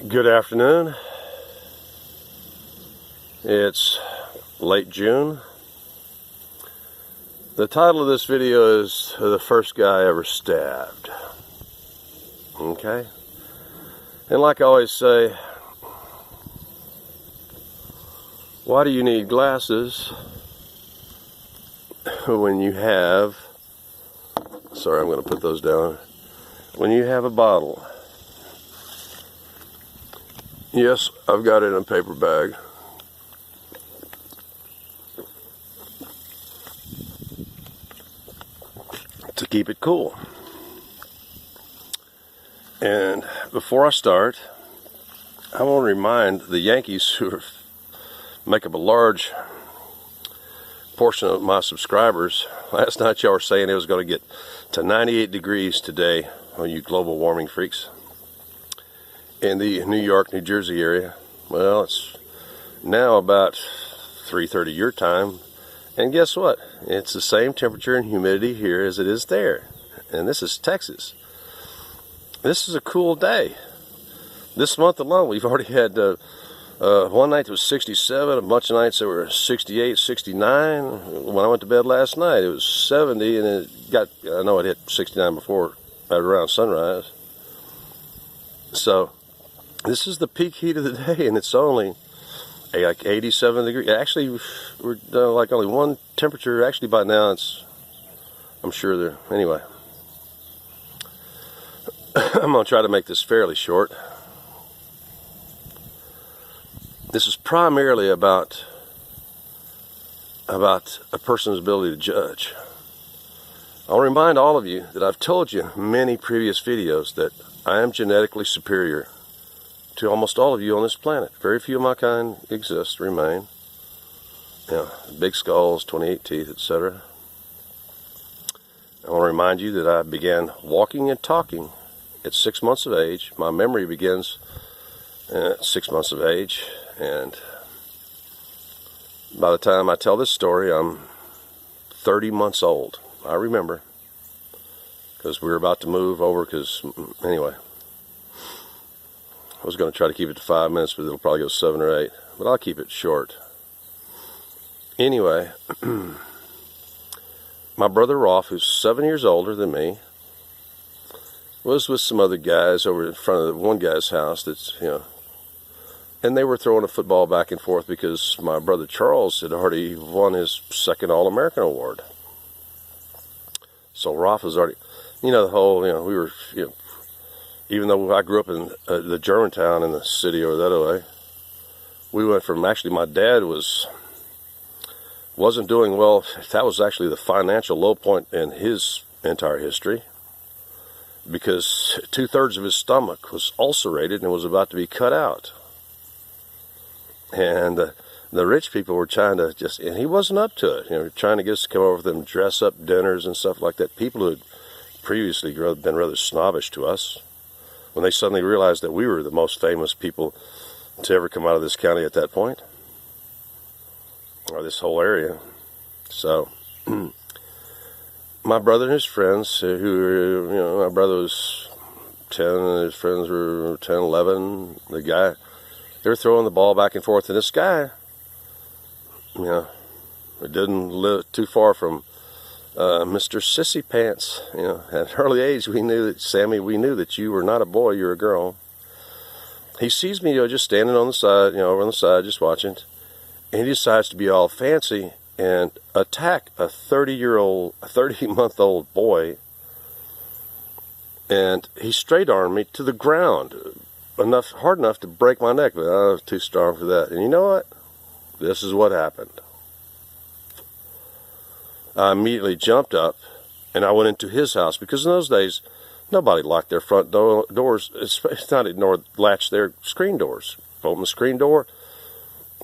Good afternoon. It's late June. The title of this video is The First Guy Ever Stabbed. Okay? And like I always say, why do you need glasses when you have, sorry, I'm going to put those down, when you have a bottle? Yes, I've got it in a paper bag. To keep it cool. And before I start, I want to remind the Yankees, who make up a large portion of my subscribers, last night y'all were saying it was going to get to 98 degrees today, all you global warming freaks, in the New York, New Jersey area. Well, it's now about 3:30 your time, and guess what? It's the same temperature and humidity here as it is there. And this is Texas. This is a cool day. This month alone, we've already had one night that was 67, a bunch of nights that were 68, 69. When I went to bed last night, it was 70, and it got, I know it hit 69 before, right around sunrise. So, this is the peak heat of the day, and it's only like 87 degrees. Actually, we're like only one temperature. Actually, by now, it's, I'm sure there, anyway. I'm going to try to make this fairly short. This is primarily about a person's ability to judge. I'll remind all of you that I've told you in many previous videos that I am genetically superior to almost all of you on this planet. Very few of my kind exist, remain. You know, big skulls, 28 teeth, etc. I want to remind you that I began walking and talking at 6 months of age. My memory begins at 6 months of age, and by the time I tell this story, I'm 30 months old. I remember, because we were about to move over, because, anyway, I was going to try to keep it to 5 minutes, but it'll probably go 7 or 8, but I'll keep it short. Anyway, my brother Rolf, who's 7 years older than me, was with some other guys over in front of one guy's house that's, you know, and they were throwing a football back and forth because my brother Charles had already won his second All-American award. So Rolf was already, you know, the whole, you know, we were, you know, even though I grew up in the Germantown in the city over that way, we went from, actually my dad wasn't doing well. That was actually the financial low point in his entire history, because 2/3 of his stomach was ulcerated and was about to be cut out. And the rich people were trying to just, and he wasn't up to it, you know, trying to get us to come over with them dress-up dinners and stuff like that. People who had previously been rather snobbish to us, when they suddenly realized that we were the most famous people to ever come out of this county at that point, or this whole area. So, my brother and his friends, who were, you know, my brother was 10 and his friends were 10, 11, the guy, they were throwing the ball back and forth, and this guy, you know, it didn't live too far from Mr. Sissy Pants. You know, at an early age, we knew that, Sammy, we knew that you were not a boy, you were a girl. He sees me, you know, just standing on the side, you know, over on the side, just watching, and he decides to be all fancy and attack a 30-month-old boy, and he straight-armed me to the ground, hard enough to break my neck, but I was too strong for that. And you know what? This is what happened. I immediately jumped up, and I went into his house, because in those days, nobody locked their front doors. It's not ignored, latch their screen doors. Open the screen door.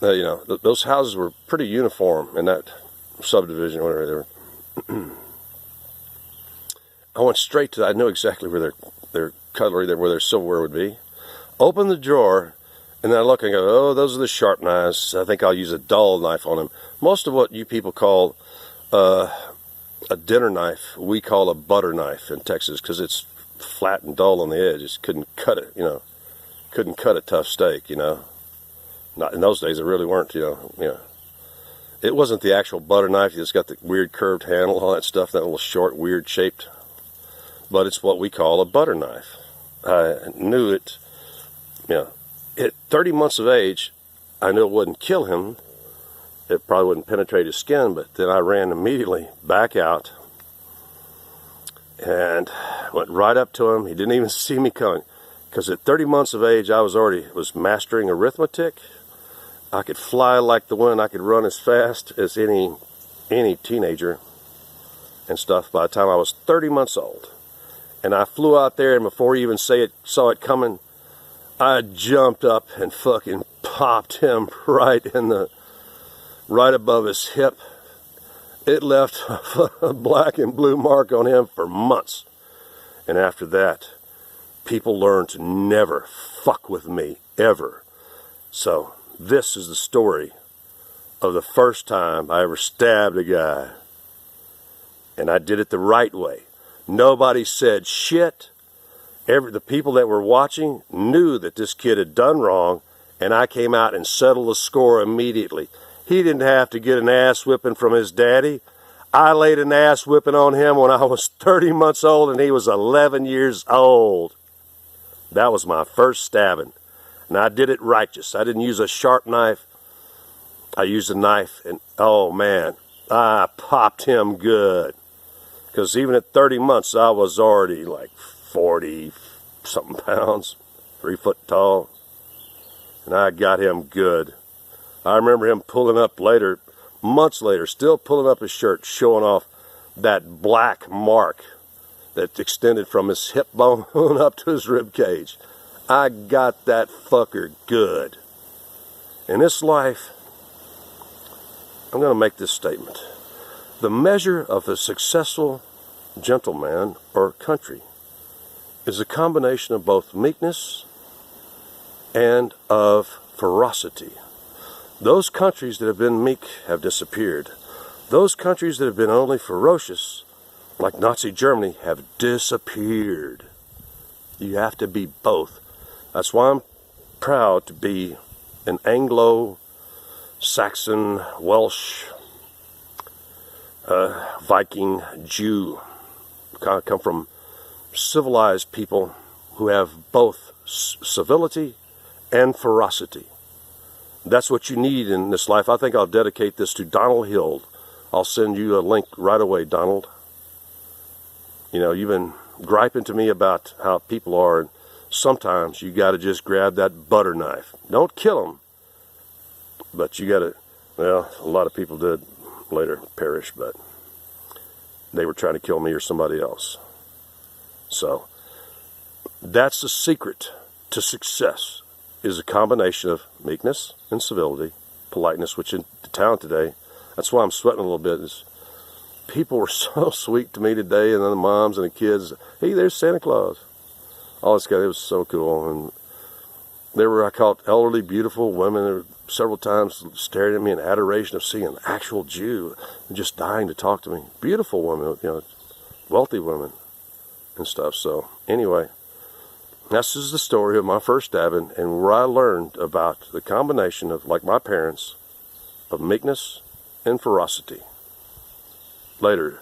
You know, those houses were pretty uniform in that subdivision, or whatever they were. I went straight to, I knew exactly where their cutlery, where their silverware would be. Opened the drawer, and then I look and go, oh, those are the sharp knives. I think I'll use a dull knife on them. Most of what you people call a dinner knife, we call a butter knife in Texas, because it's flat and dull on the edge. Just couldn't cut it, you know. couldn't cut a tough steak, you know. Not in those days, it really weren't, you know. It wasn't the actual butter knife. It's got the weird curved handle, all that stuff, that little short, weird shaped. But it's what we call a butter knife. I knew it, you know, at 30 months of age, I knew it wouldn't kill him. It probably wouldn't penetrate his skin, but then I ran immediately back out and went right up to him. He didn't even see me coming, because at 30 months of age, I was mastering arithmetic. I could fly like the wind. I could run as fast as any teenager and stuff by the time I was 30 months old. And I flew out there, and before he even saw it coming, I jumped up and fucking popped him right above his hip. It left a black and blue mark on him for months. And after that, people learned to never fuck with me, ever. So this is the story of the first time I ever stabbed a guy. And I did it the right way. Nobody said shit. The people that were watching knew that this kid had done wrong, and I came out and settled the score immediately. He didn't have to get an ass whipping from his daddy. I laid an ass whipping on him when I was 30 months old and he was 11 years old. That was my first stabbing. And I did it righteous. I didn't use a sharp knife. I used a knife, and oh man, I popped him good. Because even at 30 months, I was already like 40-something pounds, 3 foot tall. And I got him good. I remember him pulling up later, months later, still pulling up his shirt, showing off that black mark that extended from his hip bone up to his rib cage. I got that fucker good. In this life, I'm going to make this statement. The measure of a successful gentleman or country is a combination of both meekness and of ferocity. Those countries that have been meek have disappeared. Those countries that have been only ferocious, like Nazi Germany, have disappeared. You have to be both. That's why I'm proud to be an Anglo-Saxon, Welsh, Viking, Jew. I come from civilized people who have both civility and ferocity. That's what you need in this life. I think I'll dedicate this to Donald Hill. I'll send you a link right away, Donald. You know, you've been griping to me about how people are, and sometimes you got to just grab that butter knife. Don't kill them, but you got to, well, a lot of people did later perish, but they were trying to kill me or somebody else. So that's the secret to success, is a combination of meekness and civility, politeness, which in the town today, that's why I'm sweating a little bit, is people were so sweet to me today, and then the moms and the kids, hey, there's Santa Claus. All this guy, it was so cool. And there were, I caught elderly, beautiful women. There were several times staring at me in adoration of seeing an actual Jew and just dying to talk to me. Beautiful women, you know, wealthy women and stuff. So anyway, this is the story of my first stabbing, and where I learned about the combination of, like my parents, of meekness and ferocity. Later.